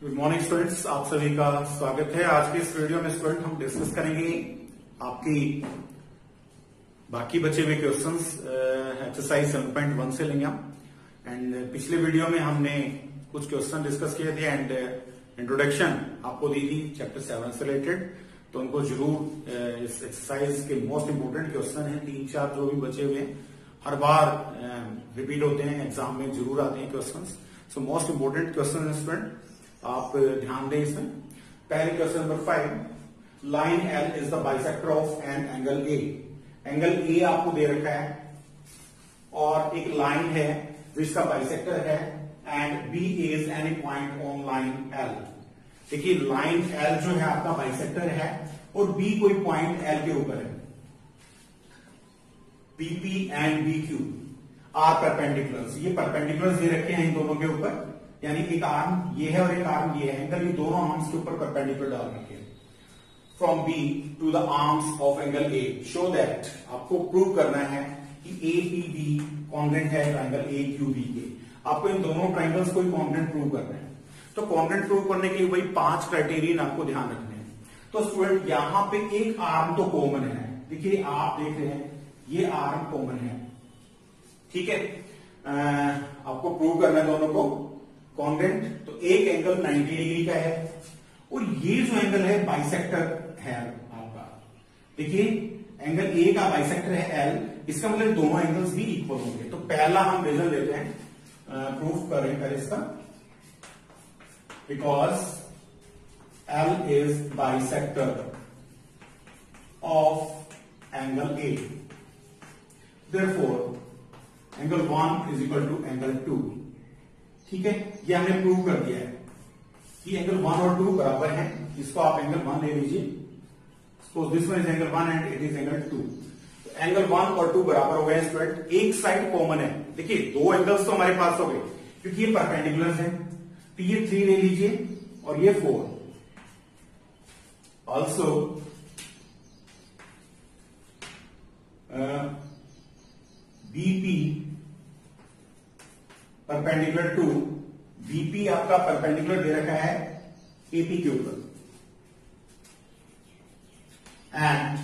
Good morning students, आप सभी का स्वागत है। आज के इस वीडियो में स्टूडेंट हम डिस्कस करेंगे आपकी बाकी बचे हुए क्वेश्चंस एक्सरसाइज 7.1 से लेंगे हम। एंड पिछले वीडियो में हमने कुछ क्वेश्चन डिस्कस किए थे एंड इंट्रोडक्शन आपको दी थी चैप्टर 7 से रिलेटेड, तो उनको जरूर इस एक्सरसाइज के मोस्ट इंपोर्टेंट क्वेश्चन हैं, 3-4 जो भी बचे हुए हैं हर बार रिपीट होते हैं, एग्जाम में जरूर आते हैं questions. So most important question है स्टूडेंट, आप ध्यान दें इसमें। पहले question number 5, line L is the bisector of an angle A. Angle A आपको दे रखा है और एक लाइन है जिसका बाइसेक्टर है and B is any point on line L. देखिए लाइन एल जो है आपका बाइसेक्टर है और बी कोई पॉइंट एल के ऊपर है। BP and B Q are perpendicular, ये परपेंडिकुलर दे रखे हैं इन दोनों के ऊपर, यानी एक आर्म ये है और एक आर्म ये है, एंगल ये दोनों आर्म्स के ऊपर परपेंडिकुलर डाल रखे हैं। From B to the arms of angle A, show that, आपको प्रूव करना है कि ए पी बी कॉन्ग्रेंट है ट्राइंगल ए क्यू बी के। आपको इन दोनों ट्राइंगल्स को कॉन्ग्रेंट प्रूव करना है। तो कॉन्ग्रेंट प्रूव करने के लिए वही 5 क्राइटेरियन आपको ध्यान रखने हैं। तो स्टूडेंट यहां पे एक आर्म तो कॉमन है, देखिए आप देख रहे हैं ये आर्म कॉमन है, ठीक है। आपको प्रूव करना है दोनों को कॉन्ग्रेंट। तो एक एंगल 90 डिग्री का है और ये जो एंगल है बाइसेक्टर है आपका। देखिए एंगल ए का बाइसेक्टर है एल, इसका मतलब दोनों एंगल्स भी इक्वल होंगे। तो पहला हम रीजन लेते हैं, प्रूफ करें इसका, because L is bisector of angle A, therefore angle 1 is equal to angle 2, ठीक है। ये हमने प्रूव कर दिया है कि एंगल 1 और 2 बराबर हैं। इसको आप एंगल 1 ले लीजिए, suppose this one is angle 1 and it is angle 2। तो एंगल 1 और 2 बराबर हो गए स्टूडेंट, एक साइड कॉमन है। देखिए 2 एंगल्स तो हमारे पास हो गए क्योंकि ये परपेंडिकुलर है। तो ये 3 ले लीजिए और ये 4। Also BP perpendicular to, BP आपका परपेंडिकुलर दे रखा है एपी के ऊपर, and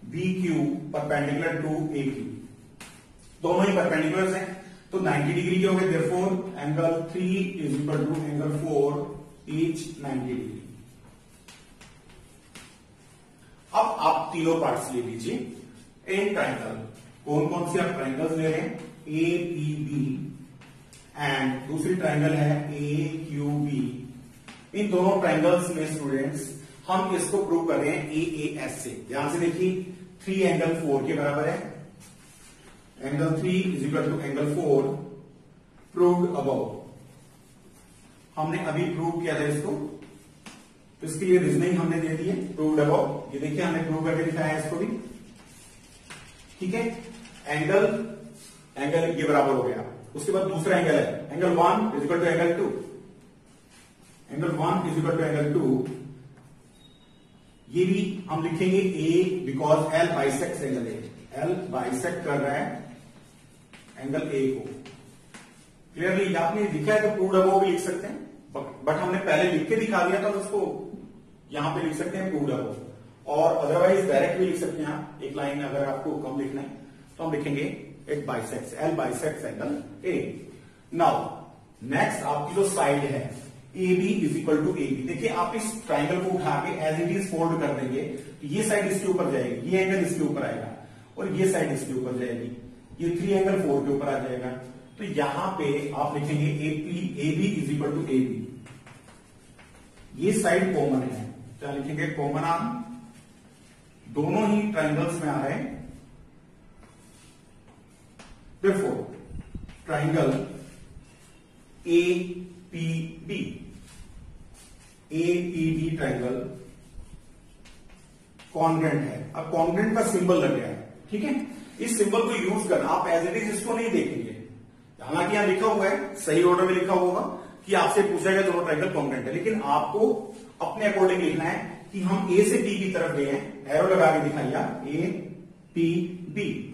B Q perpendicular to A Q, दोनों ही परपेंडिकुलर हैं। तो 90 डिग्री के हो गए, therefore angle 3 is equal to angle 4 each 90 degree. अब आप तीनों पार्ट्स ले लीजिए इन ट्राइंगल। कौन कौन से आप ट्राइंगल्स ले रहे हैं? ए पी बी एंड दूसरी ट्राइंगल है ए क्यू बी। इन दोनों ट्राइंगल्स में स्टूडेंट्स हम इसको प्रूव कर रहे हैं ए ए एस से। ध्यान से देखिए 3 एंगल 4 के बराबर है, angle 3 is equal to angle 4 proved above. हमने अभी प्रूव किया था इसको, तो इसके लिए रीजनिंग हमने दे दी है, प्रूव्ड अबव। ये देखिए हमने प्रूव करके दिखाया है इसको भी, ठीक है। एंगल ये बराबर हो गया। उसके बाद दूसरा एंगल है angle 1 is equal to angle 2, angle 1 is equal to angle 2। ये भी हम लिखेंगे A, because L bisect angle A, L bisect कर रहा है एंगल ए को। क्लियरली आपने लिखा है तो प्रूव्ड अबव भी लिख सकते हैं, बट हमने पहले लिख के दिखा दिया था, तो उसको यहां पे लिख सकते हैं प्रूव्ड अबव, और अदरवाइज डायरेक्ट भी लिख सकते हैं आप। एक लाइन अगर आपको कम लिखना है तो हम लिखेंगे it bisects, L bisects angle A. Now next आपकी जो साइड है A B is equal to A B. देखिए आप इस ट्राइंगल को उठा के एज इट इज फोल्ड कर देंगे तो ये साइड इसके ऊपर जाएगी, ये एंगल इसके ऊपर आएगा और ये साइड इसके ऊपर जाएगी, ये 3 एंगल 4 के ऊपर आ जाएगा। तो यहां पे आप लिखेंगे A B is equal to A B. ये साइड कॉमन है, क्या लिखेंगे? कॉमन आर्म, दोनों ही ट्राइंगल्स में आ रहे हैं। Therefore, triangle APB, APB triangle congruent है। अब कॉन्ग्रेंट का सिंबल लग गया है, ठीक है। इस सिंबल को यूज करना, आप एज इट इज इसको नहीं देखेंगे, हालांकि यहां लिखा हुआ है, सही ऑर्डर में लिखा होगा कि आपसे पूछा गया दोनों ट्राइंगल कॉन्ग्रेंट है, लेकिन आपको अपने अकॉर्डिंग लिखना है कि हम ए से बी की तरफ गए हैं, एरो लगा के दिखाइए ए पी बी।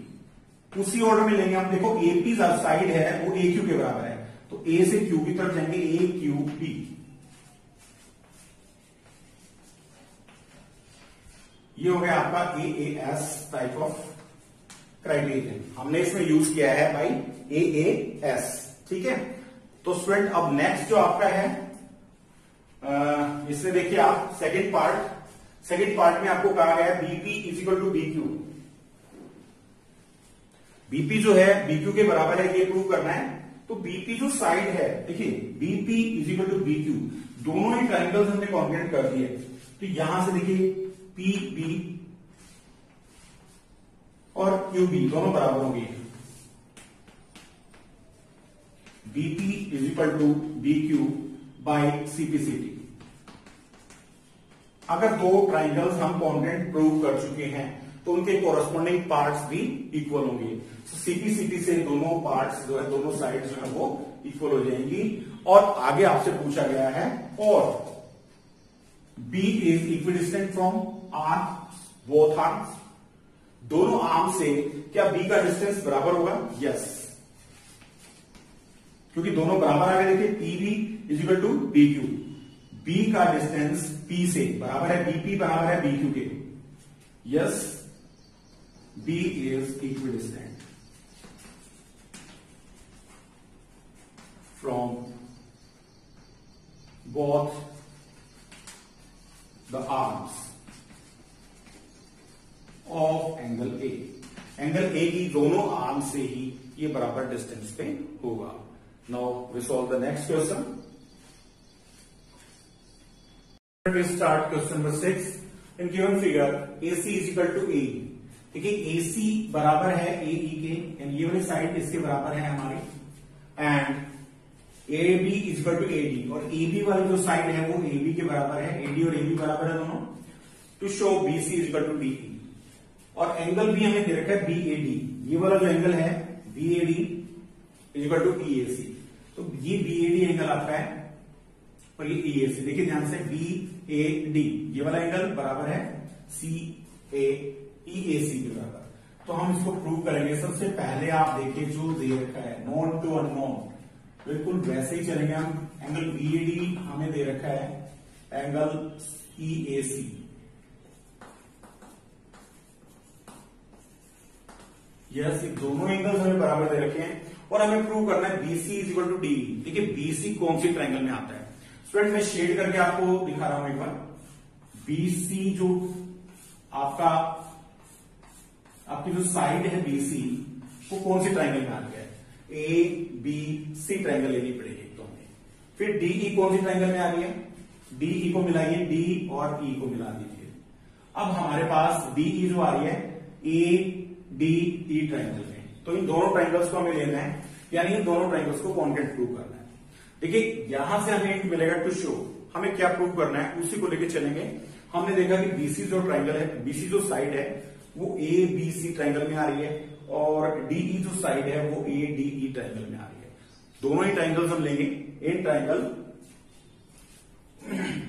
उसी ऑर्डर में लेंगे हम। देखो एपी साइड है वो ए क्यू के बराबर है, तो ए से क्यू की तरफ जाएंगे ए क्यू बी। ये हो गया आपका AAS टाइप ऑफ क्राइटेरियन, हमने इसमें यूज किया है भाई AAS, ठीक है। तो स्टूडेंट अब नेक्स्ट जो आपका है इसमें देखिए आप सेकंड पार्ट में आपको कहा गया है BP is equal to BQ। BP जो है BQ के बराबर है, ये प्रूव करना है। तो BP जो साइड है, देखिए BP is equal to BQ, दोनों ही ट्राइंगल्स हमने कॉन्ग्रुएंट कर दिए। तो यहां से देखिए PB और QB दोनों बराबर होंगे। BP is equal to BQ by CPCT। अगर दो ट्राइंगल्स हम कॉन्ग्रुएंट प्रूव कर चुके हैं तो उनके कोरस्पॉन्डिंग पार्ट्स भी इक्वल होंगे। CPCT से दोनों पार्ट्स जो है, दोनों साइड्स जो है वो इक्वल हो जाएंगी। और आगे आपसे पूछा गया है और B is equidistant from arms, both arms, दोनों आर्म से क्या B का डिस्टेंस बराबर होगा? यस, क्योंकि दोनों बराबर आ गए। देखिए PB is equal to BQ, B का डिस्टेंस P से बराबर है, BP बराबर है BQ के। Yes, B is equidistant from both the arms of angle A। Angle A की दोनों आर्म से ही ये बराबर डिस्टेंस पे होगा। Now we solve the next question. We start question number 6। In given figure AC is equal to AE। देखिए AC बराबर है AE के, एंड ये वाली साइड इसके बराबर है हमारी, and AB is equal to AD, और AB वाली जो साइड है वो AB के बराबर है, AD और AB बराबर है दोनों। To show BC is equal to DE, और एंगल भी हमें दे रखा है BAD, ये वाला जो एंगल है BAD is equal to EAC। तो ये BAD एंगल आपका है और ये EAC। देखिए ध्यान से BAD ये वाला एंगल बराबर है EAC के बराबर। तो हम इसको प्रूव करेंगे। सबसे पहले आप देखिए जो दे रखा है नोन टू अननोन, बिल्कुल वैसे ही चलेंगे हम। एंगल BAD हमें दे रखा है, एंगल EAC यस, दोनों एंगल्स हमें बराबर दे रखे हैं और हमें प्रूव करना है BC is equal to DE। देखिए BC कौन सी ट्रायंगल में आता है? स्टूडेंट मैं शेड करके आपको दिखा रहा हूं एक बार। BC जो आपकी जो साइड है BC वो कौन सी ट्रायंगल में आती है? ABC ट्रायंगल लेनी पड़ेगी तो हमें। फिर DE कौन सी ट्रायंगल में आ रही है? DE को मिलाइए, D और E को मिला दीजिए। अब हमारे पास DE जो आ रही है ADE ट्रायंगल में, तो इन दोनों ट्रायंगल्स को हमें लेना है, यानी इन दोनों ट्रायंगल्स को कॉन्ग्रुएंट प्रूव करना है। देखिए यहां से हमें एक मिलेगा टू शो, हमें क्या प्रूव करना है उसी को लेके चलेंगे। हमने देखा कि BC जो ट्रायंगल है, BC जो साइड है वो ABC ट्रायंगल में आ रही है, और DE जो साइड है वो ADE ट्रायंगल में आ रही है। दोनों ही ट्रायंगल्स हम लेंगे, एक ट्रायंगल।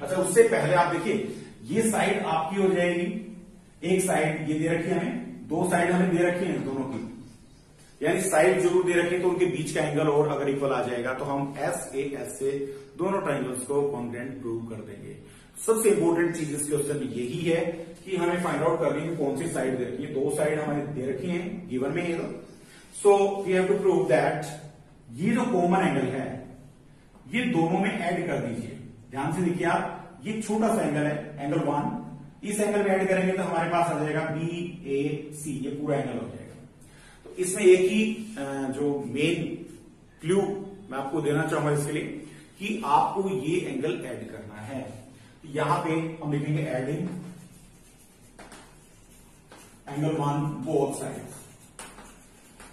अच्छा उससे पहले आप देखिए ये साइड आपकी हो जाएगी, एक साइड ये दे रखी है हमें, दो साइड हमें दे रखी है दोनों की, यानी साइड जरूर दे रखी है, तो उनके बीच का एंगल और अगर इक्वल आ जाएगा तो हम SAS से दोनों ट्रायंगल्स को कॉन्ग्रुएंट प्रूव कर देंगे। सबसे इंपॉर्टेंट चीज इस क्वेश्चन में यही है कि हमें फाइंड आउट करनी है कौन सी साइड दे रखी है। दो साइड हमारे दे रखी है, गिवन में है। So we have to prove that ये जो कॉमन एंगल है ये दोनों में ऐड कर दीजिए। ध्यान से देखिए आप, ये छोटा सा एंगल है, एंगल 1, इस एंगल में ऐड करेंगे तो हमारे पास आ जाएगा BAC, ये पूरा एंगल हो जाएगा। तो इसमें एक ही जो मेन क्लू मैं आपको देना चाहूंगा इसके लिए कि आपको ये एंगल ऐड करना है। यहां पे हम लिखेंगे एडिंग एंगल 1 बोथ साइड्स।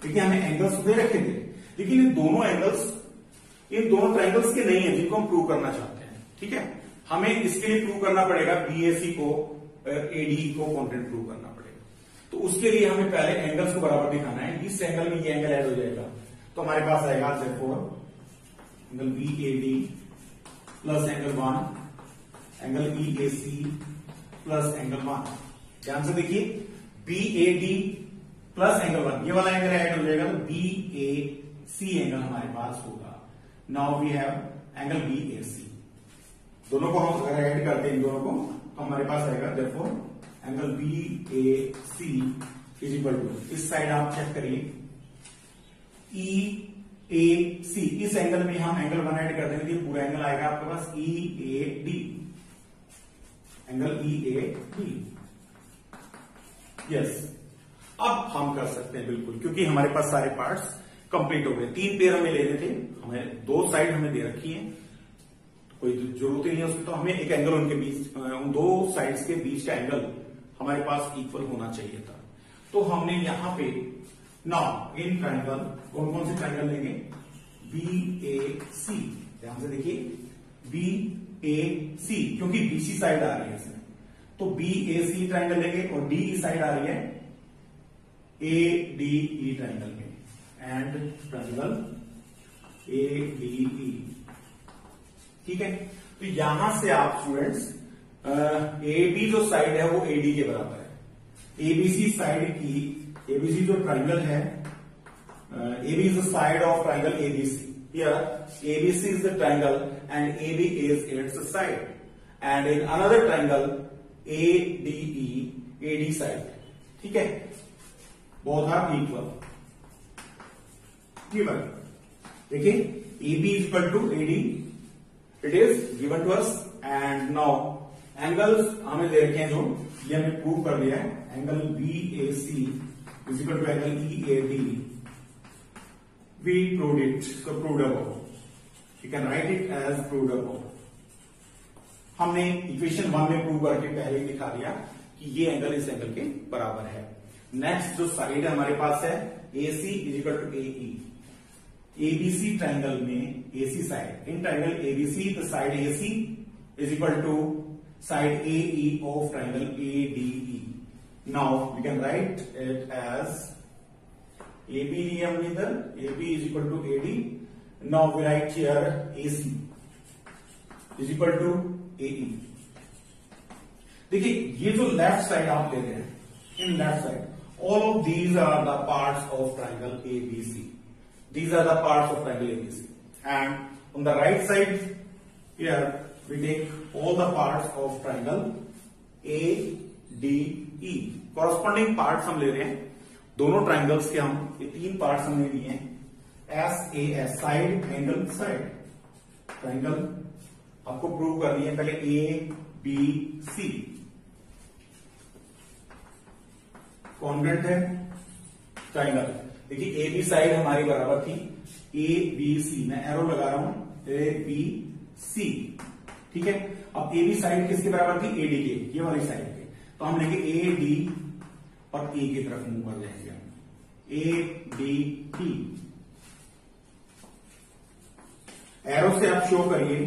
देखिए हमें एंगल्स दे रखे थे, लेकिन ये दोनों एंगल्स इन दोनों ट्रायंगल्स के नहीं है जिनको हम प्रूव करना चाहते हैं। ठीक है, हमें इसके लिए प्रूव करना पड़ेगा BAC को ADE को कॉन्ग्रुएंट प्रूव करना पड़ेगा। तो उसके लिए हमें पहले एंगल्स को बराबर दिखाना है। इस एंगल में ये एंगल ऐड हो जाएगा तो हमारे पास आएगा angle BAD plus angle 1, angle EAC plus angle 1। ध्यान से देखिए BAD प्लस एंगल 1, ये वाला एंगल ऐड हो जाएगा तो BAC एंगल हमारे पास होगा। Now we have angle BAC। दोनों को हम अगर ऐड करते हैं इन दोनों को तो हमारे पास आएगा therefore angle B A C is equal to, इस साइड आप चेक करिए, ई ए सी, इस एंगल में हम एंगल 1 ऐड कर देंगे, पूरा एंगल आएगा आपके पास E A D, angle E A D. Yes, अब हम कर सकते हैं बिल्कुल, क्योंकि हमारे पास सारे पार्ट्स कंप्लीट हो गए। 3 पेयर हमें लेने थे, हमें 2 साइड हमें दे रखी है, कोई जरूरत ही नहीं है उसकी, तो हमें एक एंगल उनके बीच, उन 2 साइड्स के बीच का एंगल हमारे पास इक्वल होना चाहिए था। तो हमने यहां पे नाउ इन ट्रायंगल कौन कौन से ट्रायंगल लेंगे, बी ए सी, ध्यान से देखिए, बी ए सी, क्योंकि बीसी साइड आ रही है इसमें, तो बी ए सी ट्रायंगल लेंगे, और डी साइड आ रही है ए डी ई ट्रायंगल में, and triangle A D E. ठीक है, तो यहां से आप स्टूडेंट्स ए बी जो साइड है वो ए डी के बराबर है। एबीसी साइड की, एबीसी जो ट्रायंगल है, AB is the side of triangle ABC. Here, ABC is the triangle and AB is its side. And in another triangle, ADE, AD side. ठीक है? Both are equal. Given. देखिए, AB is equal to AD. It is given to us. And now, angles हमें दे रखे हैं जो, ये हमने prove कर दिया है. Angle BAC is equal to angle EAD. We proved it, so proved above. You can write it as proved above. हमने इक्वेशन 1 में प्रूव करके पहले ही दिखा दिया कि ये एंगल इस एंगल के बराबर है। नेक्स्ट जो साइड है हमारे पास है AC is equal to AE। ABC triangle में AC side, in triangle ABC the side AC is equal to side AE of triangle ADE। Now we can write it as AB लिया हमने इधर, AB is equal to AD. Now we write here AC is equal to AE. देखिए ये जो left side आप ले रहे हैं, in left side, all of these are the parts of triangle ABC. These are the parts of triangle ABC. And on the right side here we take all the parts of triangle ADE. Corresponding parts हम ले रहे हैं दोनों triangles के, हम ये 3 parts हमने लिए हैं, SAS side angle side triangle आपको प्रूव कर दिए पहले ABC कॉन्ग्रुएंट है ट्राइंगल। देखिए AB साइड हमारी बराबर थी ABC, मैं एरो लगा रहा हूं ABC, ठीक है। अब AB साइड किसके बराबर थी, AD के, ये वाली साइड के, तो हम लेंगे AD और A की तरफ मूव कर जाएंगे, ADE। एरो से आप शो करिए,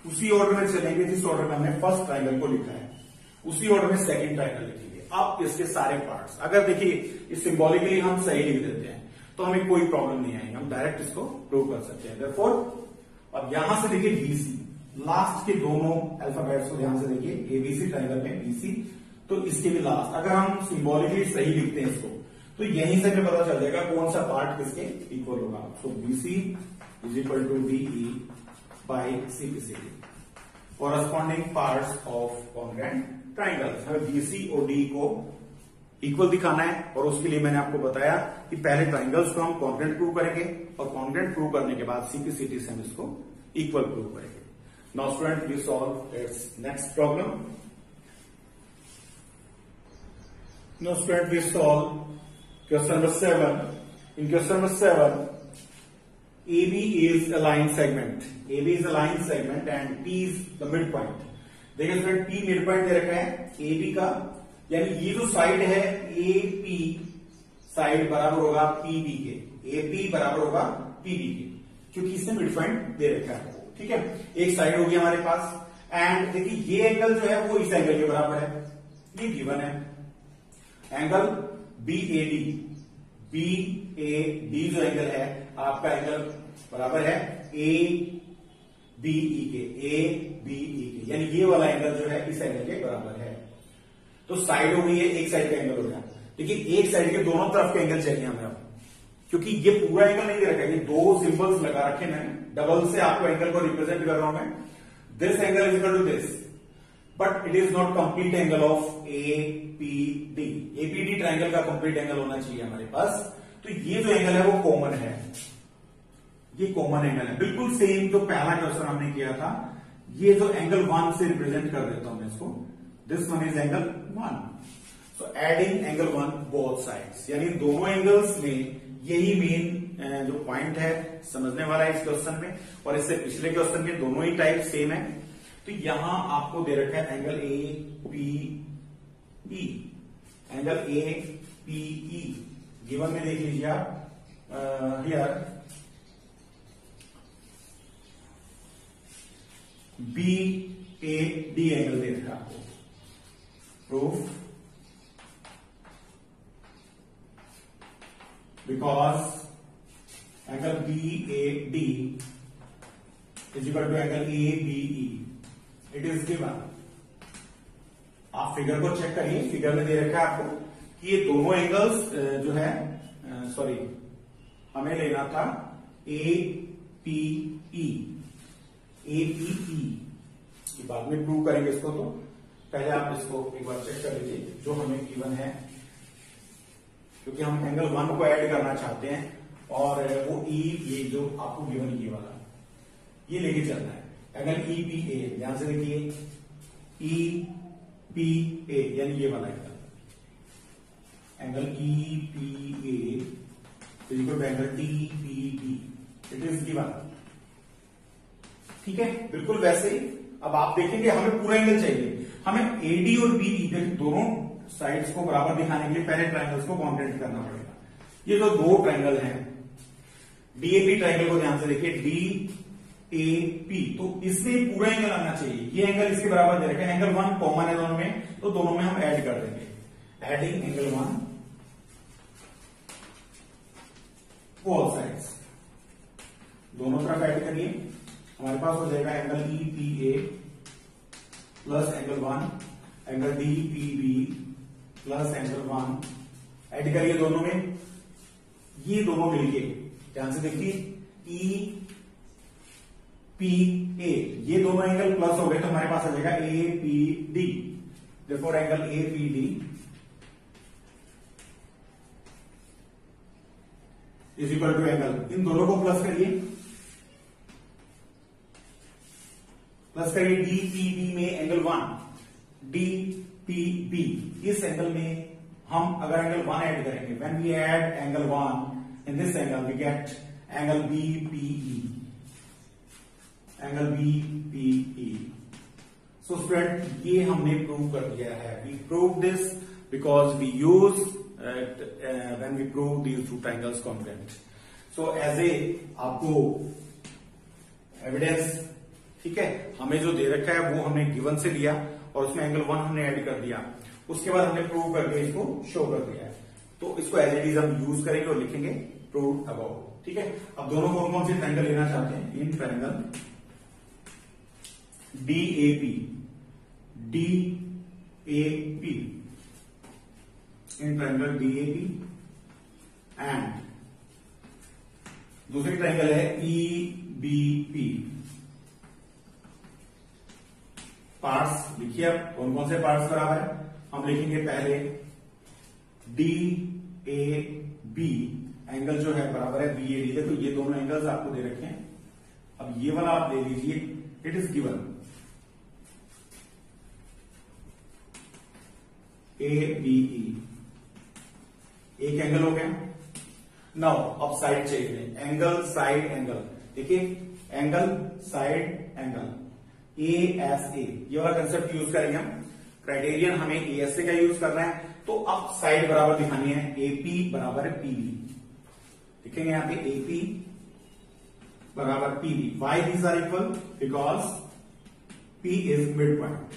उसी ऑर्डर में चलेंगे जिस ऑर्डर में हमने फर्स्ट ट्राइंगल को लिखा है, उसी ऑर्डर में सेकंड ट्राइंगल लिखेंगे। अब इसके सारे पार्ट्स, अगर देखिए इस सिंबॉलिकली हम सही लिख देते हैं तो हमें कोई प्रॉब्लम नहीं आएगी, हम डायरेक्ट इसको प्रूव कर सकते हैं। देयरफॉर अब यहां से देखिए BC, लास्ट के दोनों अल्फाबेट्स को ध्यान से देखिए, ABC ट्राइंगल में BC, तो इसके भी लास्ट अगर हम सिंबॉलिकली सही लिखते हैं इसको, तो यहीं से हमें पता चल जाएगा कौन सा पार्ट किसके इक्वल होगा। So BC is equal to DE by CPCD, corresponding parts of congruent triangles. हमें BC और DE को इक्वल दिखाना है, और उसके लिए मैंने आपको बताया कि पहले ट्राइंगल्स को हम कॉन्ग्रुएंट प्रूव करेंगे, और कॉन्ग्रुएंट प्रूव करने के बाद CPCD से हम इसको इक्वल प्रूव करेंगे। Now student we solve its next problem. Now student we solve question number 7. In question number 7, AB is a line segment. AB is a line segment and P is the midpoint. देखिए student P midpoint दे रखा है AB का, यानी ये जो side है AP side बराबर होगा PB के, AP बराबर होगा PB के, क्योंकि इसने midpoint दे रखा है। ठीक है, एक साइड होगी हमारे पास, एंड देखिए ये एंगल जो है वो इस एंगल के बराबर है, ये गिवन है। एंगल BAD, BAD जो एंगल है आपका एंगल बराबर है ABE के, ABE के, यानी ये वाला एंगल जो है इस एंगल के बराबर है। तो साइड हो गई है, एक साइड का एंगल हो गया। देखिए एक साइड के दोनों तरफ के एंगल चाहिए हमें अब, क्योंकि ये पूरा एंगल नहीं दे रखा है, ये 2 सिंबल्स लगा रखे मैंने, डबल से आपको एंगल को रिप्रेजेंट कर रहा हूं मैं। This angle is equal to this, but it is not complete angle of APD. APD triangle का कंप्लीट एंगल होना चाहिए हमारे पास। तो ये जो एंगल है वो कॉमन है, ये कॉमन एंगल है, बिल्कुल सेम जो पहला क्वेश्चन हमने किया था। ये जो एंगल 1 से रिप्रेजेंट कर देता हूं मैं इसको, this one is angle 1। So adding angle 1 both sides, यानी दोनों एंगल्स में यही मेन जो पॉइंट है समझने वाला है इस क्वेश्चन में। और इससे पिछले क्वेश्चन में दोनों ही टाइप सेम है। तो यहां आपको दे रखा है angle A P E, angle A P E given में देख लीजिए आप here B A D angle दे रखा है आपको। Proof because angle B A D is equal to angle A B E, it is given. आप फिगर को चेक करिए, फिगर में दे रखा है आपको कि ये दोनों एंगल्स जो है सॉरी हमें लेना था ए पी ई, ए पी ई। बाद में प्रूव करेंगे इसको, तो पहले आप इसको एक बार चेक कर लीजिए जो हमें गिवन है, क्योंकि हम एंगल 1 को ऐड करना चाहते हैं और वो ई ये जो आपको गिवन ये वाला ये लेके चलना है। एंगल ई पी ए, ध्यान से देखिए ई पी ए यानी ये वाला angle E P A equal to angle T P D, it is given. ठीक है, बिल्कुल वैसे ही अब आप देखेंगे हमें पूरा एंगल चाहिए, हमें एडी और बीई दोनों साइड्स को बराबर दिखाने के लिए पहले ट्राइंगल्स को कॉन्ग्रुएंट करना पड़ेगा। ये जो दो ट्राइंगल हैं डीएपी ट्राइंगल को ध्यान से देखिए, डी ए पी, तो इसमें पूरा एंगल आना चाहिए। ये एंगल इसके बराबर दे रखे हैं, एंगल 1 कॉमन है दोनों में, तो दोनों में हम ऐड कर देंगे। एडिंग एंगल 1 बोथ साइड्स, दोनों तरफ ऐड करिए, हमारे पास हो जाएगा angle E P A plus angle 1, angle D P B plus angle 1, add करिए दोनों में, ये दोनों मिलके ध्यान से देखिए ई पी ए, ये दोनों एंगल प्लस हो गए तो हमारे पास आ जाएगा A P D. Therefore angle A P D is equal to angle, इन दोनों को प्लस करिए, प्लस करिए डी पी बी में एंगल 1, डी पी बी, इस एंगल में हम अगर एंगल 1 ऐड करेंगे, when we add angle 1 in this angle we get angle B P E, angle B P E. So student ये हमने प्रूव कर दिया है, we prove this because we use when we prove these two triangles congruent. So as a आपको evidence, ठीक है, हमें जो दे रखा है वो हमने गिवन से लिया और उसमें एंगल 1 हमने ऐड कर दिया, उसके बाद हमने प्रूव करके इसको शो कर दिया है। तो इसको एज इट इज हम यूज करेंगे और लिखेंगे प्रूव अबाउट। ठीक है, अब दोनों कौन कौन से ट्राइंगल लेना चाहते हैं, in triangle D A P, D A P, in triangle D A P and दूसरी ट्राइंगल है ई बी पी। पार्ट्स लिखिए, अब कौन कौन से पार्ट्स बराबर है, हम लिखेंगे पहले डी ए बी, एंगल जो है बराबर है बी ए डी। देखो ये दोनों एंगल्स आपको दे रखे हैं, अब ये वाला आप ले लीजिए, it is given A B E, एक एंगल हो गया। नाउ अब साइड चाहिए, एंगल साइड एंगल, देखिए angle side angle A S A, ये वाला कंसेप्ट यूज करेंगे हम। क्राइटेरियन हमें ए एस ए का यूज करना है, तो अब साइड बराबर दिखानी है, एपी बराबर है पीबी, लिखेंगे यहां पे एपी बराबर PB. Why these are equal, because P is mid point,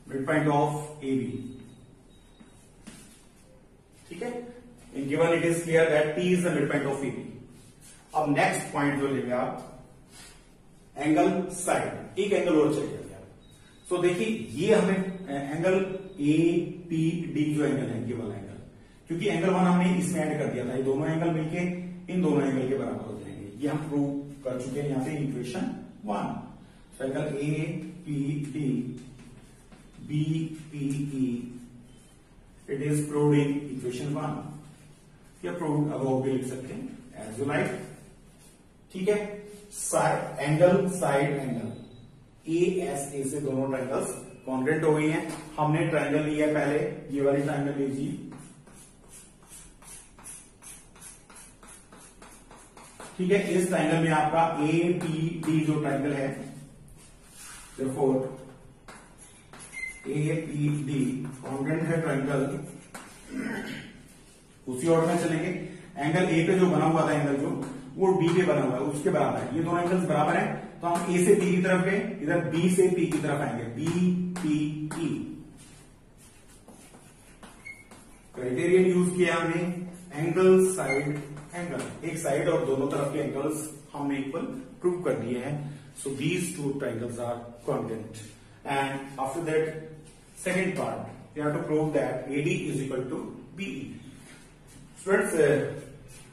mid point of AB. ठीक है, in given it is clear that P is the mid point of AB. अब नेक्स्ट पॉइंट जो लेंगे आप, एंगल साइड, एक angle और चाहिए। सो देखिए ये हमें एंगल ए पी डी जो एंगल है, ये वाला एंगल, क्योंकि एंगल 1 हमने इसमें ऐड कर दिया था, ये दोनों एंगल मिलके इन दोनों एंगल के बराबर हो जाएंगे, ये हम प्रूव कर चुके हैं यहां पे equation 1। Triangle A P D B P E, it is proved in equation 1 या प्रूव्ड अबव भी लिख सकते हैं एज यू लाइक। ठीक है, साइड एंगल ए एस ए से दोनों ट्रायंगल्स कॉन्ग्रेंट हो गई हैं। हमने ट्रायंगल लिया पहले, ये वाली ट्रायंगल लीजिए। ठीक है, इस ट्रायंगल में आपका ए पी डी जो ट्रायंगल है, therefore ए पी डी कॉन्ग्रेंट है ट्रायंगल। उसी ऑर्डर में चलेंगे। एंगल ए पे जो बना हुआ था एंगल जो वो बी पे बना हुआ है उसके बराबर है। ये दोनों एंगल्स बराबर हैं, तो हम ए से बी की तरफ गए, इधर बी से पी की तरफ आएंगे, B P E. Criterion use किया हमने एंगल साइड एंगल, एक साइड और दोनों तरफ के एंगल्स हमने इक्वल प्रूव कर दिए हैं। So these two triangles are congruent. And after that second part, we have to prove that AD is equal to BE। Students,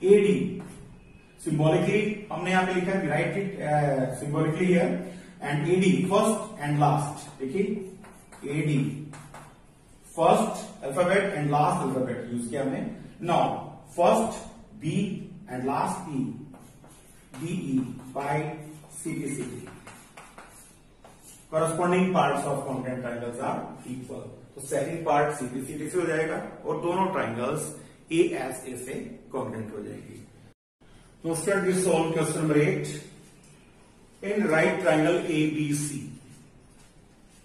AD symbolically हमने यहां पे लिखा है, write it symbolically here, and AD first and last. देखिए AD first alphabet and last alphabet use किया हमने। Now first B and last E, BE by CPCD। corresponding parts of congruent triangles are equal। तो second part CPCD से हो जाएगा और दोनों triangles ASA से कॉन्ग्रुएंट हो जाएगी। तो student, we solve question number 8 in right triangle ABC।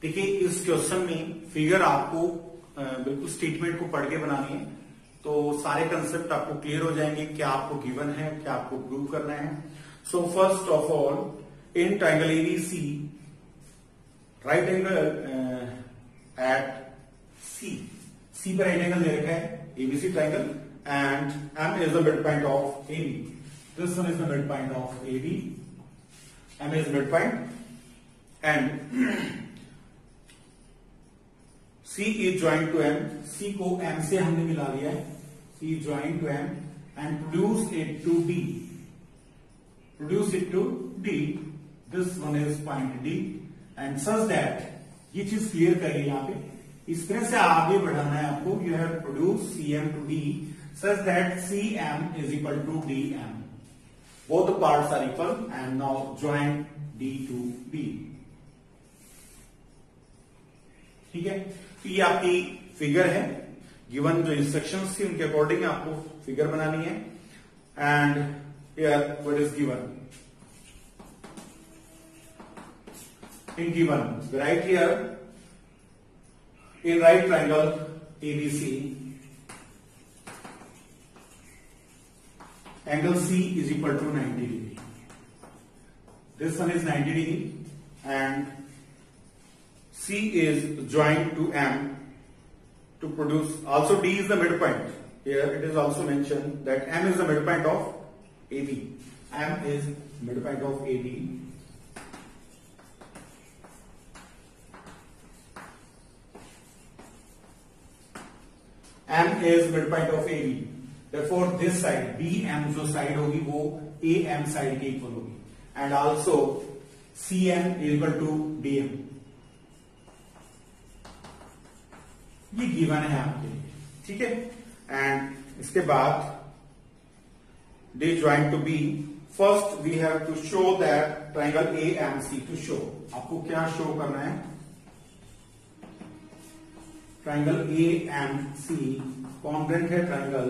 देखिए, इस क्वेश्चन में फिगर आपको बिल्कुल स्टेटमेंट को पढ़ के बनानी है, तो सारे कंसेप्ट आपको क्लियर हो जाएंगे, क्या आपको गिवन है, क्या आपको प्रूव करना है। So first of all, in triangle ABC, right angle at C पर राइट एंगल दे रखा है, ABC triangle, and M is the mid point of AB। This one is the mid point of AB, M is mid point, and C is joined to M, C को M से हमने मिला लिया है, C is joined to M and produce it to D, this one is point D, and such that, ये चीज clear करिए यहाँ पे, इस तरह से आगे बढ़ाना है आपको। You have to produce CM to D such that CM is equal to DM, both the parts are equal, and now join D to B। ठीक है, तो ये आपकी फिगर है, गिवन जो इंस्ट्रक्शंस थी उनके अकॉर्डिंग आपको फिगर बनानी है। And here what is given, in given right here in right triangle ABC, angle C is equal to 90 degree, this one is 90 degree, and C is joined to M to produce, also D is the midpoint. Here it is also mentioned that M is the midpoint of AB. M is midpoint of AB. M is midpoint of AB. Therefore this side BM जो side होगी वो AM side के equal होगी, and also CM is equal to DM। ये given है आपके लिए, ठीक है। एंड इसके बाद they join to B, first we have to show that triangle AMC, to show, आपको क्या शो करना है, ट्राइंगल AMC कॉन्ग्रुएंट है triangle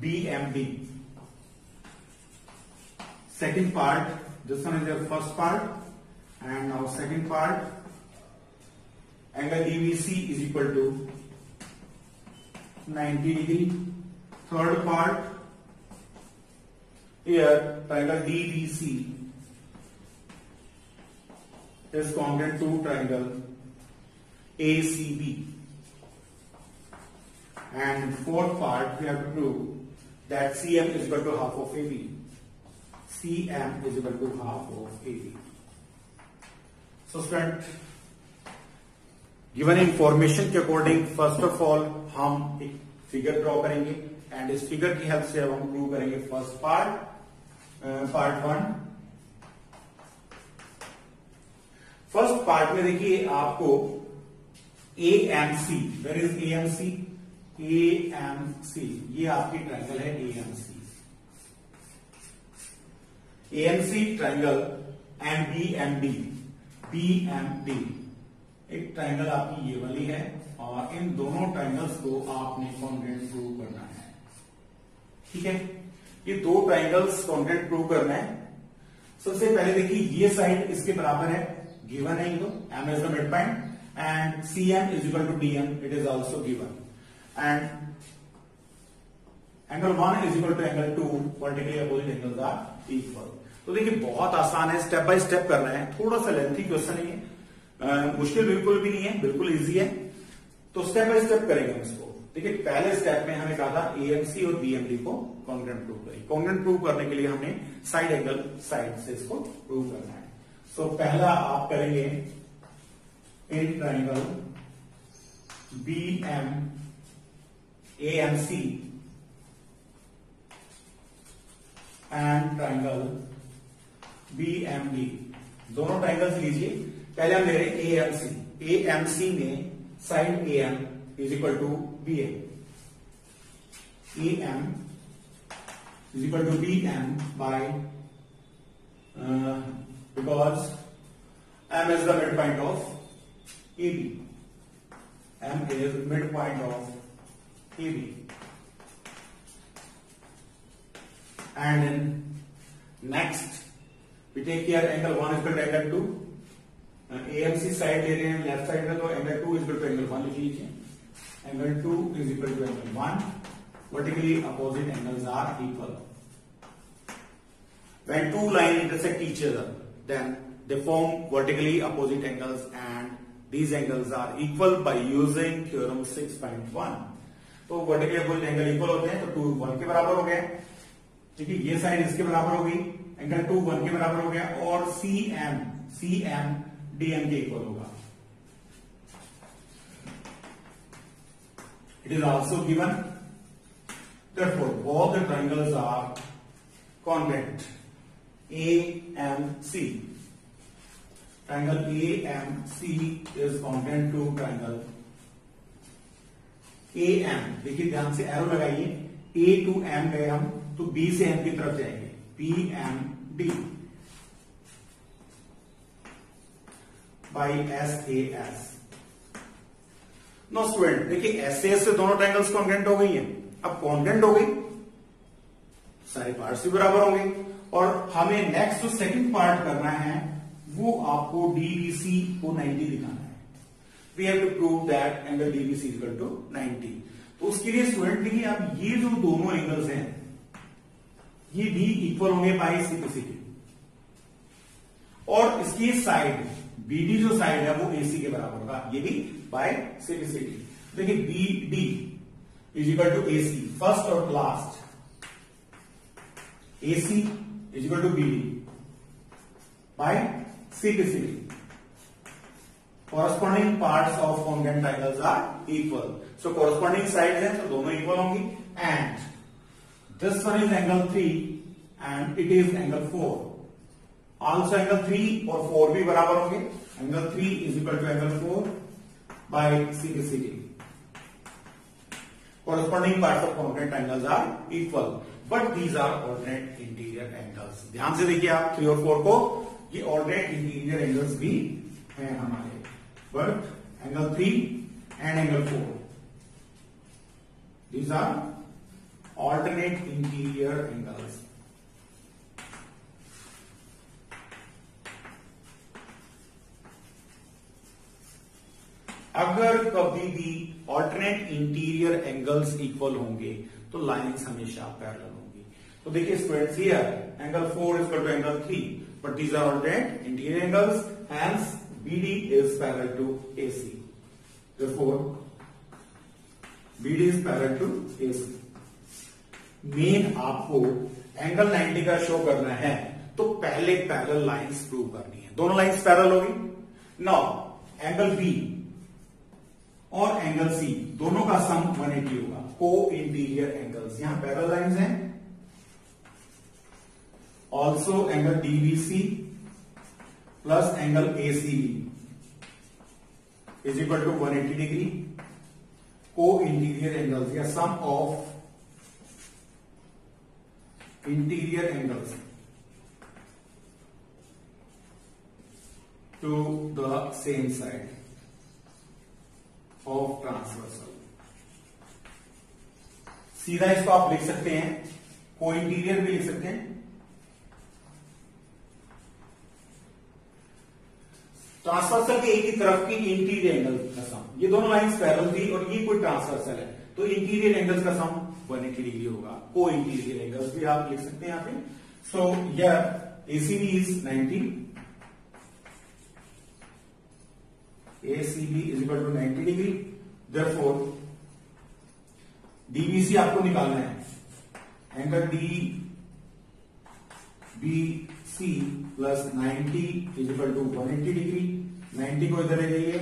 BMD। Second part, this one is your first part, and now second part, angle DBC is equal to 90 degree। Third part, here triangle DBC is congruent to triangle ACB, and fourth part we have to prove that CM is equal to half of AB, CM is equal to half of AB। So student, given information के according first of all हम एक figure draw करेंगे, and इस figure की help से अब हम prove करेंगे first part, part 1, first part में देखिए आपको AMC, where is AMC? AMC, ये आपकी ट्रायंगल है AMC। AMC triangle and BMD एक ट्रायंगल आपकी ये वाली है, और इन दोनों ट्रायंगल्स को आपने कॉन्ग्रुएंट प्रूव करना है। ठीक है, ये दो ट्रायंगल्स कॉन्ग्रुएंट प्रूव करना है। सबसे पहले देखिए ये साइड इसके बराबर है, गिवन है ये तो, M is the mid point and CM is equal to DM, it is also given, and angle 1 is equal to angle 2, vertically opposite angles are equal. तो देखिए बहुत आसान है, स्टेप बाय स्टेप करना है, थोड़ा सा लेंथी क्वेश्चन है ये, मुश्किल बिल्कुल भी नहीं है, बिल्कुल इजी है। तो स्टेप बाय स्टेप करेंगे इसको। देखिए पहले स्टेप में हमें कहा था AMC और BMD को कॉन्ग्रुएंट प्रूव करें। कॉन्ग्रुएंट प्रूव करने के लिए हमने साइड एंगल साइड से इसको प्रूव करना है। सो पहला आप करेंगे in triangle AMC and triangle BMD, दोनों ट्रायंगल्स लीजिए। पहले हम ले रहे हैं AMC में side AM is equal to BM, AM is equal to BM by because M is the midpoint of AB. M is midpoint of AB. And then next we take care angle 1 is equal to angle 2. AMC side ले रहे हैं left side में, तो angle 2 is equal to angle 1 लिख लीजिए। Angle 2 is equal to angle 1, vertically opposite angles are equal. When two lines intersect each other, then they form vertically opposite angles, and these angles are equal by using theorem 6.1. तो vertically opposite angle equal होते हैं, तो 2 1 के बराबर हो गए। ठीक है, ये साइड इसके बराबर हो गई, एंगल 2 1 के बराबर हो गया, और CM DM के इक्वल होगा। It is also given, therefore both the triangles are congruent. AMC, triangle AMC is congruent to triangle AM। देखिए ध्यान से एरो लगाइए, A to M गए हम, तो B से M की तरफ जाएंगे, BMD by SAS। Now student, देखिए SAS से दोनों ट्रायंगल्स कॉन्ग्रुएंट हो गई हैं। अब कॉन्ग्रुएंट हो गई, सारे पार्ट्स भी बराबर होंगे, और हमें नेक्स्ट जो सेकंड पार्ट करना है वो आपको DBC को 90 दिखाना है। We have to prove that angle DBC is equal to 90। तो उसके लिए स्टूडेंट देखिए, अब ये जो दोनों एंगल्स हैं ये भी इक्वल होंगे बाय CPCD, और इसकी साइड BD जो साइड है वो AC के बराबर होगा, ये भी बाय CPCD। देखिए BD is equal to AC, first और last, AC is equal to BD by CPCD। Corresponding parts of congruent triangles are equal, so corresponding sides हैं तो दोनों इक्वल होंगी, and this one is angle 3 and it is angle 4। Also angle 3 और 4 भी बराबर होंगे, angle 3 is equal to angle 4 by CPCD। corresponding parts of congruent triangles are equal, but these are alternate interior angles। ध्यान से देखिए आप 3 और 4 को, ये alternate interior angles भी हैं हमारे, but angle 3 and angle 4, these are alternate interior angles। अगर कभी भी ऑल्टरनेट इंटीरियर एंगल्स इक्वल होंगे तो लाइंस हमेशा पैरेलल होंगी। तो देखिए students, here angle 4 is equal to angle 3, but these are alternate interior angles, hence BD is parallel to AC। Therefore BD is parallel to AC। Main आपको angle 90 का show करना है तो पहले पैरेलल लाइंस प्रूव करनी है, दोनों lines parallel होगी। नाउ एंगल B और एंगल C दोनों का सम 180 होगा, को इंटीरियर एंगल्स, यहां पैरेलल लाइंस हैं। Also angle DBC plus angle ACB, is equal to 180 degree, co interior angles या sum of interior angles to the same side of transversal. सीधा इसको आप लिख सकते हैं, को इंटीरियर भी लिख सकते हैं। ट्रांसवर्सल के एक ही तरफ की इंटीरियर एंगल का सम, ये दोनों लाइंस पैरेलल थी और ये कोई ट्रांसवर्सल है, तो इंटीरियर एंगल्स का सम 180 डिग्री होगा। को इंटीरियर एंगल्स भी आप लिख सकते हैं यहां पे। So here ACB is 90, ACB is equal to 90 degree. Therefore DBC आपको निकालना है, angle D B C plus 90 is equal to 180 degree. 90 को इधर ले जाइए,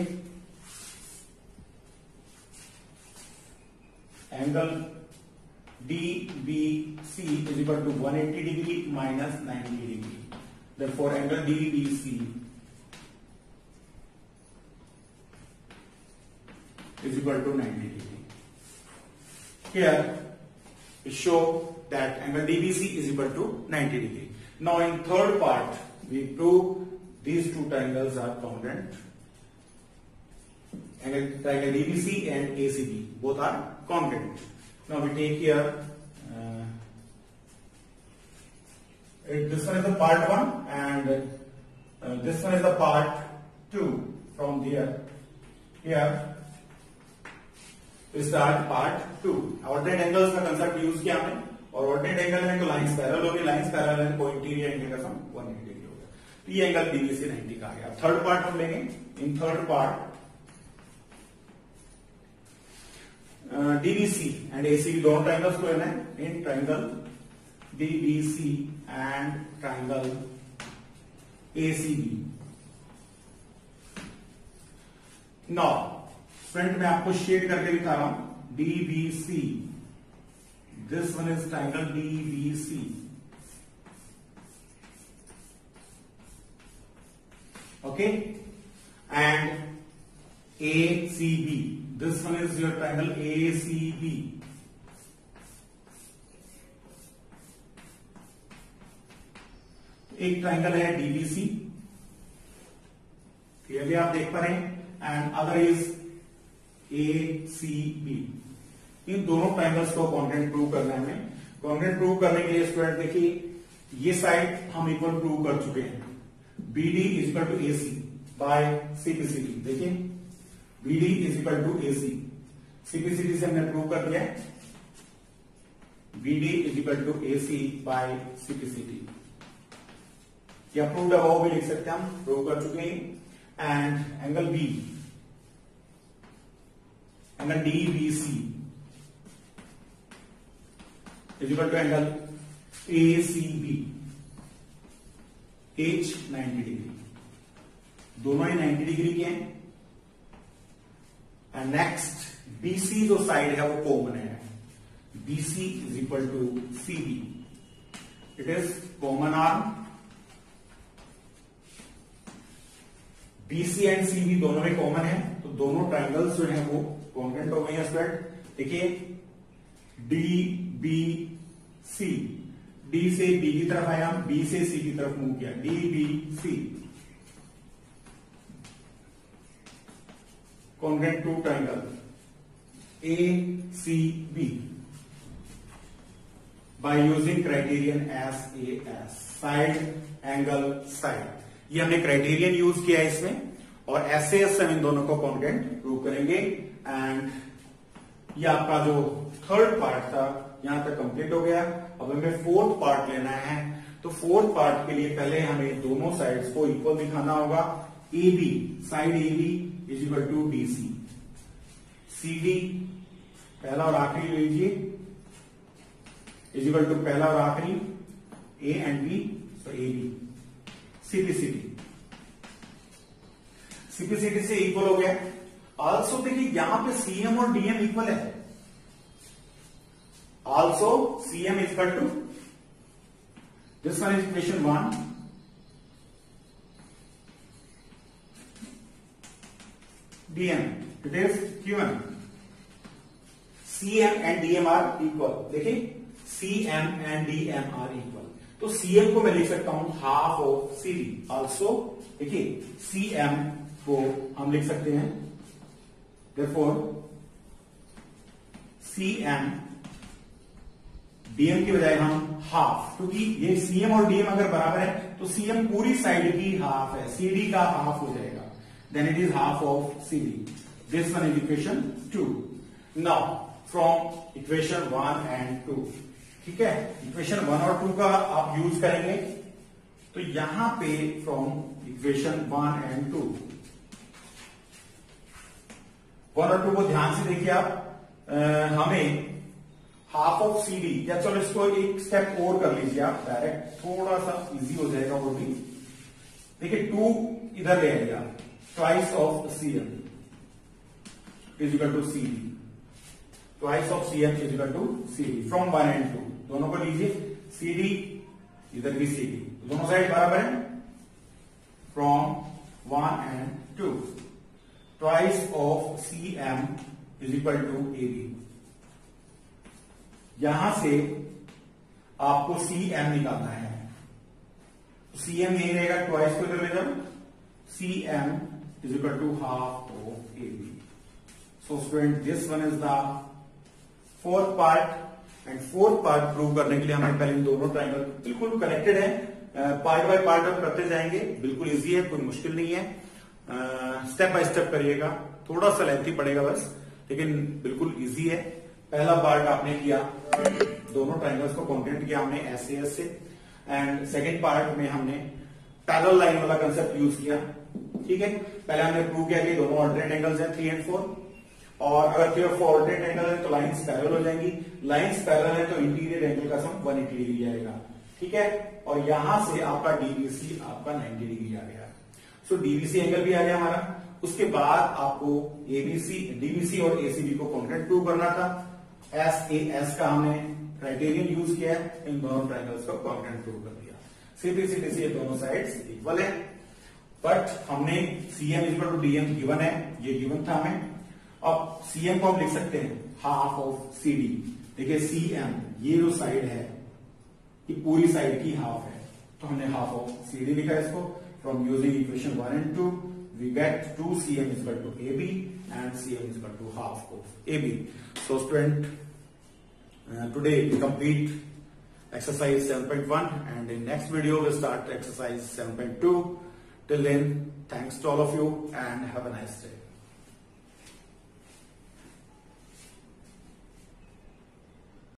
angle D B C is equal to 180 degree minus 90 degree. Therefore angle D B C is equal to 90 degree. Here we show that angle DBC is equal to 90 degree. Now in third part we prove these two triangles are congruent. Triangle DBC and ACB both are congruent. Now we take here this one is the part 1 and this one is the part 2 from there. Here start part 2। Ordinate angles का concept use किया हमने, और ordinate angle में तो lines parallel होगी, lines parallel है, को interior angle का सम 180 डिग्री होगा। तो ये एंगल डीबीसी 90 का आ गया। थर्ड पार्ट हम लेंगे। In third part DBC and ACB दोनों ट्राइंगल्स को लेना है। In triangle DBC and triangle ACB. Now front में आपको शेड करके दिखा रहा हूं, DBC, this one is triangle DBC, okay, and ACB, this one is your triangle ACB. एक ट्राइंगल है डीबीसी, क्लियरली आप देख पा रहे हैं, एंड अदर इज ACB। इन दोनों ट्राइंगल्स को कॉन्ग्रुएंट प्रूव करना है हमें। कॉन्ग्रुएंट प्रूव करने के लिए स्टूडेंट देखिए, ये साइड हम इक्वल प्रूव कर चुके हैं, BD is equal to AC by CPCD। देखिए BD is equal to AC, CPCD से हमने प्रूव कर दिया है, BD is equal to AC by CPCD। या प्रूव है वो भी लिख सकते हैं हम, प्रूव कर चुके हैं। And angle B, angle DBC is equal to angle ACB, H 90 degree, दोनों ही 90 डिग्री के हैं। एंड नेक्स्ट BC जो साइड है वो कॉमन है, BC is equal to CB, it is common arm. BC and CB दोनों में कॉमन है, तो दोनों ट्राइंगल्स जो है वो कॉन्ग्रुएंट हो गई है स्टूडेंट। देखिए DBC, D से B की तरफ आया, B से C की तरफ मूव किया, DBC congruent to triangle ACB by using criterion SAS, side angle side. ये हमने क्राइटेरियन यूज किया है इसमें, और SAS से हम इन दोनों को कॉन्ग्रुएंट प्रूव करेंगे। एंड ये आपका जो थर्ड पार्ट था यहां तक कंप्लीट हो गया। अब हमें फोर्थ पार्ट लेना है, तो फोर्थ पार्ट के लिए पहले हमें दोनों साइड्स को इक्वल दिखाना होगा। AB, side AB is equal to BC, CD पहला और आखिरी लीजिए इज इक्वल टू पहला और आखिरी A एंड B, तो AB, CPCD से इक्वल हो गया। आल्सो देखिए यहां पे CM और DM इक्वल है, also CM is equal to, this one is equation 1, DM, it is given. CM and DM are equal. देखिए CM and DM are equal. तो CM को मैं लिख सकता हूं हाफ ऑफ CD. ऑल्सो देखिए CM को हम लिख सकते हैं therefore CM DM की बजाय हम हाफ, क्योंकि ये CM और DM अगर बराबर है तो CM पूरी साइड की हाफ है, CD का हाफ हो जाएगा. Then it is half of CD. This one is equation 2. Now from equation 1 and 2, ठीक है, इक्वेशन 1 और 2 का आप यूज करेंगे. तो यहां पे फ्रॉम इक्वेशन 1 एंड 2, 1 और 2 को ध्यान से देखिए आप. हमें हाफ ऑफ CD, या चलो इसको एक स्टेप और कर लीजिए आप डायरेक्ट, थोड़ा सा इजी हो जाएगा वो भी. देखिए 2 इधर ले आइए आप, twice of CM is equal to CD, twice of CM is equal to CD. From 1 and 2 दोनों को लीजिए, CD इधर भी CD, दोनों साइड बराबर है. From 1 and 2, twice of CM is equal to AB. यहां से आपको CM निकालना है. CM यही रहेगा, ट्वाइस को इधर ले जाओ, CM is equal to half of AB. So student, this one is the fourth part, and fourth part prove करने के लिए हमें पहले इन दोनों ट्राइंगल बिल्कुल कनेक्टेड है, पार्ट बाय पार्ट हम करते जाएंगे. बिल्कुल इजी है, कोई मुश्किल नहीं है. स्टेप बाय स्टेप करिएगा, थोड़ा सा लेंथी पड़ेगा बस, लेकिन बिल्कुल इजी है. पहला पार्ट आपने किया, दोनों ट्राइंगल्स को कॉन्क्रीट किया हमने SAS से, एंड सेकेंड पार्ट में हमने पैरेलल लाइन वाला कंसेप्ट यूज किया. ठीक है, पहले हमने प्रूव किया कि दोनों ऑल्टरनेट एंगल्स हैं 3 और 4, और अगर 3 और 4 ऑल्टरनेट एंगल है तो लाइंस पैरेलल हो जाएंगी. लाइंस पैरेलल है तो इंटीरियर एंगल का सम 180 डिग्री आएगा. ठीक है, और यहां से आपका DVC आपका 90 डिग्री आ गया. सो DVC एंगल भी आ गया हमारा. उसके बाद आपको ABC, DVC और ACB को कॉन्क्रीट प्रूव करना था. SAS का हमने क्राइटेरियन यूज किया है, इन दोनों ट्राइंगल्स को कॉन्क्रीट प्रूव कर दिया. सीधी सीधी सी दोनों साइड्स इक्वल है, बट हमने CM equal to DM given है, ये गिवन था हमें. अब CM को हम लिख सकते हैं हाफ ऑफ CD. देखिए CM ये जो साइड है ये पूरी साइड की हाफ है, तो हमने हाफ ऑफ CD लिखा है इसको. From using equation 1 and 2 we get 2CM equal to AB and CM equal to half of AB. So student, today we complete exercise 7.1, and in next video we'll start exercise 7.2. Till then, thanks to all of you and have a nice day.